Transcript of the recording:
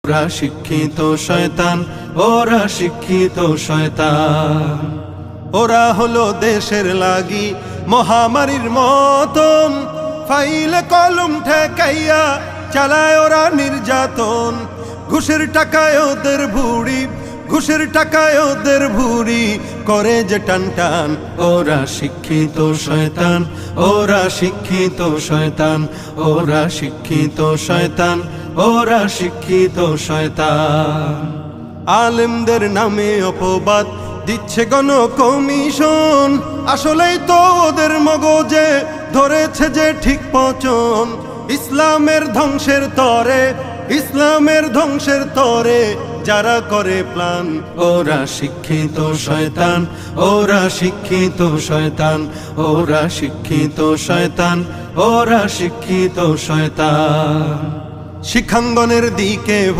ওরা শিক্ষিত শয়তান, ওরা শিক্ষিত শয়তান। ওরা হলো দেশের লাগি মহামারীর মতন, ফাইলে কলম ঠেকাইয়া চালায় ওরা নির্যাতন। ঘুষের টাকায় ওদের ভুড়ি, ঘুষের টাকায় ওদের ভুড়ি করে যে টান টান। ওরা শিক্ষিত শয়তান, ওরা শিক্ষিত শয়তান, ওরা শিক্ষিত শয়তান, ওরা শিক্ষিত শয়তান। আলেমদের নামে অপবাদ দিচ্ছে গণ কমিশন, আসলেই তো ওদের মগজে ধরেছে যে ঠিক পচন। ইসলামের ধ্বংসের তরে, ইসলামের ধ্বংসের তরে যারা করে প্ল্যান। ওরা শিক্ষিত শয়তান, ওরা শিক্ষিত শয়তান, ওরা শিক্ষিত শয়তান, ওরা শিক্ষিত শয়তান। শিক্ষাঙ্গনের দিকে ভাই